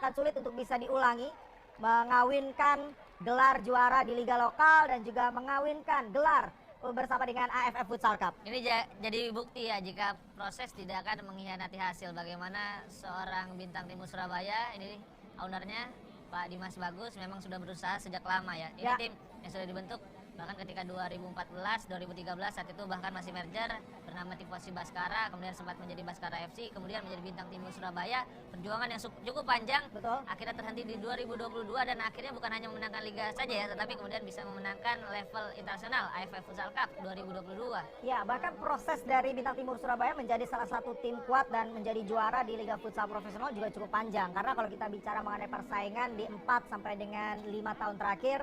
akan sulit untuk bisa diulangi, mengawinkan gelar juara di liga lokal dan juga mengawinkan gelar bersama dengan AFF Futsal Cup. Ini jadi bukti ya jika proses tidak akan mengkhianati hasil. Bagaimana seorang bintang timur Surabaya, ini ownernya Pak Dimas Bagus memang sudah berusaha sejak lama ya. Ini tim yang sudah dibentuk bahkan ketika 2014, 2013 saat itu bahkan masih merger bernama Tifosi Baskara, kemudian sempat menjadi Baskara FC, kemudian menjadi bintang timur Surabaya. Perjuangan yang cukup panjang. Betul. Akhirnya terhenti di 2022 dan akhirnya bukan hanya memenangkan liga saja ya, tetapi kemudian bisa memenangkan level internasional AFF Futsal Cup 2022. Ya, bahkan proses dari bintang timur Surabaya menjadi salah satu tim kuat dan menjadi juara di liga futsal profesional juga cukup panjang. Karena kalau kita bicara mengenai persaingan di 4 sampai dengan 5 tahun terakhir,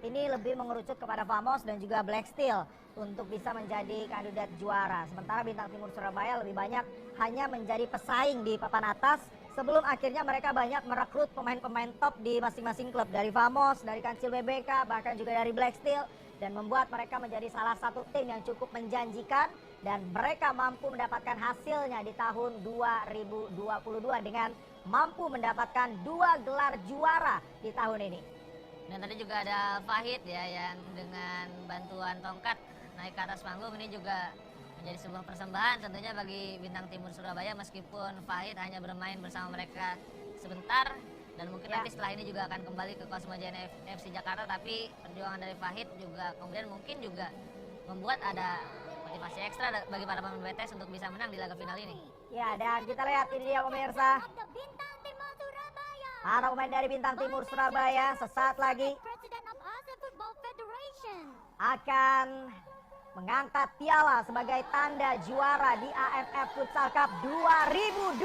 ini lebih mengerucut kepada Famos dan juga Black Steel untuk bisa menjadi kandidat juara. Sementara bintang timur Surabaya lebih banyak hanya menjadi pesaing di papan atas sebelum akhirnya mereka banyak merekrut pemain-pemain top di masing-masing klub. Dari Famos, dari Kancil BBK, bahkan juga dari Black Steel. Dan membuat mereka menjadi salah satu tim yang cukup menjanjikan. Dan mereka mampu mendapatkan hasilnya di tahun 2022 dengan mampu mendapatkan 2 gelar juara di tahun ini. Dan tadi juga ada Fahid ya yang dengan bantuan tongkat naik ke atas panggung. Ini juga menjadi sebuah persembahan tentunya bagi bintang timur Surabaya, meskipun Fahid hanya bermain bersama mereka sebentar dan mungkin nanti setelah ini juga akan kembali ke Cosmo Jaya FC Jakarta. Tapi perjuangan dari Fahid juga kemudian mungkin juga membuat ada motivasi ekstra bagi para pemain BTS untuk bisa menang di laga final ini. Ya, dan kita lihat ini dia pemirsa. Para pemain dari Bintang Timur Surabaya sesaat lagi akan mengangkat piala sebagai tanda juara di AFF Futsal Cup 2022.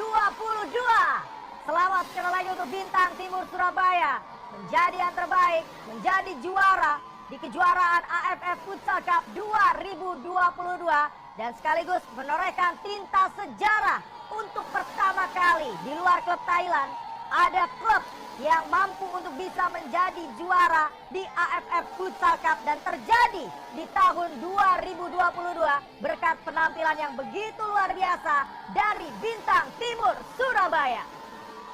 Selamat sekali lagi untuk Bintang Timur Surabaya menjadi yang terbaik, menjadi juara di kejuaraan AFF Futsal Cup 2022 dan sekaligus menorehkan tinta sejarah untuk pertama kali di luar klub Thailand. Ada klub yang mampu untuk bisa menjadi juara di AFF Futsal Cup dan terjadi di tahun 2022 berkat penampilan yang begitu luar biasa dari Bintang Timur Surabaya.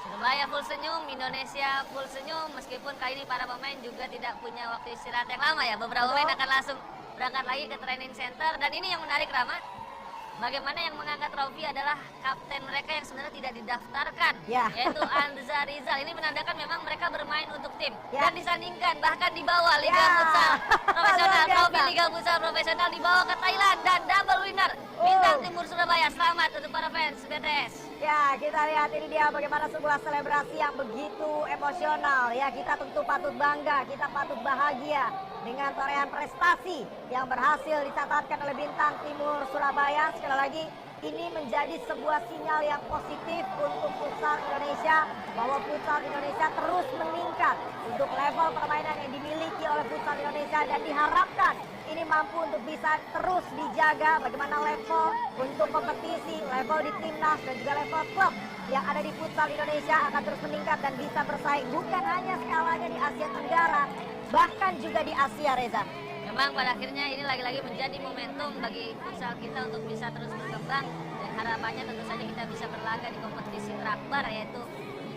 Surabaya full senyum, Indonesia full senyum, meskipun kali ini para pemain juga tidak punya waktu istirahat yang lama ya. Beberapa pemain akan langsung berangkat lagi ke training center dan ini yang menarik, Rama. Bagaimana yang mengangkat trofi adalah kapten mereka yang sebenarnya tidak didaftarkan, yaitu Anza Rizal. Ini menandakan memang mereka bermain untuk tim dan disandingkan bahkan dibawa Liga Futsal Profesional, trofi Liga Futsal Profesional dibawa ke Thailand dan double winner Bintang Timur Surabaya. Selamat untuk para fans BTS. Ya, kita lihat ini dia bagaimana sebuah selebrasi yang begitu emosional. Ya, kita tentu patut bangga, kita patut bahagia dengan torehan prestasi yang berhasil dicatatkan oleh Bintang Timur Surabaya. Sekali lagi, ini menjadi sebuah sinyal yang positif untuk futsal Indonesia, bahwa futsal Indonesia terus meningkat untuk level permainan yang dimiliki oleh futsal Indonesia dan diharapkan ini mampu untuk bisa terus dijaga bagaimana level untuk kompetisi, level di timnas dan juga level klub yang ada di futsal Indonesia akan terus meningkat dan bisa bersaing bukan hanya skalanya di Asia Tenggara, bahkan juga di Asia, Reza. Memang pada akhirnya ini lagi-lagi menjadi momentum bagi futsal kita untuk bisa terus berkembang dan harapannya tentu saja kita bisa berlaga di kompetisi terakbar yaitu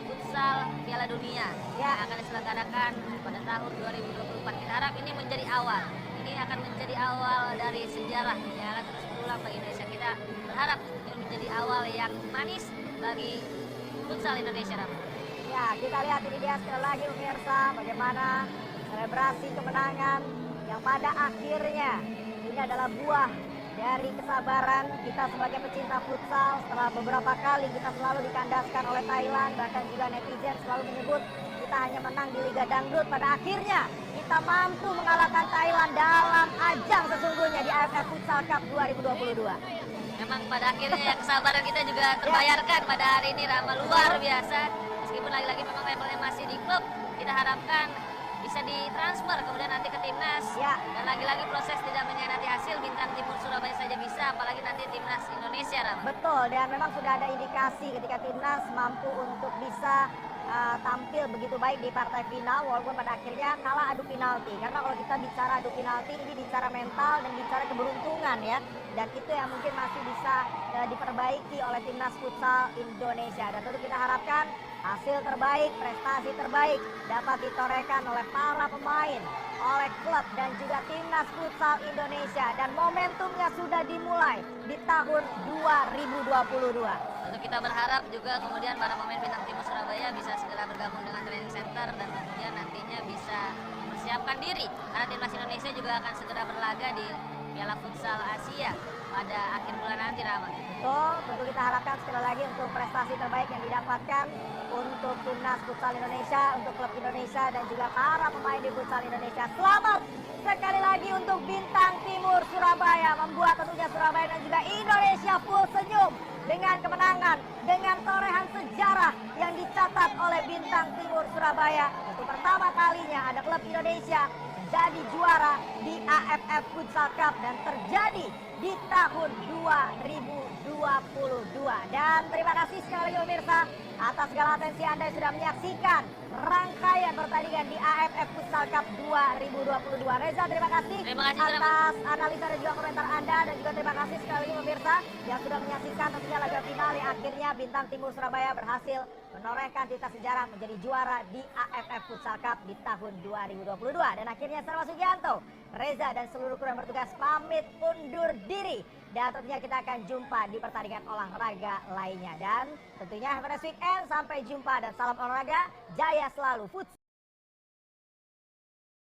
futsal Piala Dunia yang akan diselenggarakan pada tahun 2024. Kita harap ini menjadi awal. Ini akan menjadi awal dari sejarah yang akan terus berulang bagi Indonesia. Kita berharap ini menjadi awal yang manis bagi futsal Indonesia. Ya, kita lihat ini dia sekali lagi pemirsa bagaimana selebrasi kemenangan yang pada akhirnya ini adalah buah dari kesabaran kita sebagai pecinta futsal. Setelah beberapa kali kita selalu dikandaskan oleh Thailand, bahkan juga netizen selalu menyebut kita hanya menang di Liga Dangdut. Pada akhirnya kita mampu mengalahkan Thailand dalam ajang sesungguhnya di AFF Futsal Cup 2022. Memang pada akhirnya ya, kesabaran kita juga terbayarkan pada hari ini, Rama, luar biasa. Meskipun lagi-lagi memang levelnya masih di klub, kita harapkan bisa ditransfer kemudian nanti ke timnas. Dan lagi-lagi proses tidak mengkhianati hasil, Bintang Timur Surabaya saja bisa, apalagi nanti timnas Indonesia, Rama. Betul, dan memang sudah ada indikasi ketika timnas mampu untuk bisa tampil begitu baik di partai final walaupun pada akhirnya kalah adu penalti. Karena kalau kita bicara adu penalti ini bicara mental dan bicara keberuntungan ya. Dan itu yang mungkin masih bisa diperbaiki oleh timnas futsal Indonesia. Dan tentu kita harapkan hasil terbaik, prestasi terbaik dapat ditorehkan oleh para pemain, oleh klub dan juga timnas futsal Indonesia. Dan momentumnya sudah dimulai di tahun 2022. Tentu kita berharap juga kemudian para pemain Bintang Timur Surabaya bisa segera bergabung dengan training center dan kemudian nantinya bisa mempersiapkan diri karena timnas Indonesia juga akan segera berlaga di Piala Futsal Asia pada akhir bulan nanti, Rama. Betul, tentu kita harapkan sekali lagi untuk prestasi terbaik yang didapatkan untuk timnas futsal Indonesia, untuk klub Indonesia dan juga para pemain di futsal Indonesia. Selamat sekali lagi untuk Bintang Timur Surabaya, membuat tentunya Surabaya dan juga Indonesia full senyum dengan kemenangan, dengan torehan sejarah yang dicatat oleh Bintang Timur Surabaya. Untuk pertama kalinya ada klub Indonesia jadi juara di AFF Futsal Cup dan terjadi di tahun 2022. Dan terima kasih sekali lagi pemirsa atas segala atensi Anda yang sudah menyaksikan rangkaian pertandingan di AFF Futsal Cup 2022. Reza, terima kasih atas analisa dan juga komentar Anda, dan juga terima kasih sekali lagi pemirsa yang sudah menyaksikan tentunya laga final yang akhirnya Bintang Timur Surabaya berhasil menorehkan cerita sejarah menjadi juara di AFF Futsal Cup di tahun 2022. Dan akhirnya Sarwa Sugianto, Reza dan seluruh kru yang bertugas pamit undur diri. Dan tentunya kita akan jumpa di pertandingan olahraga lainnya. Dan tentunya have a nice weekend, sampai jumpa dan salam olahraga, jaya selalu futsal.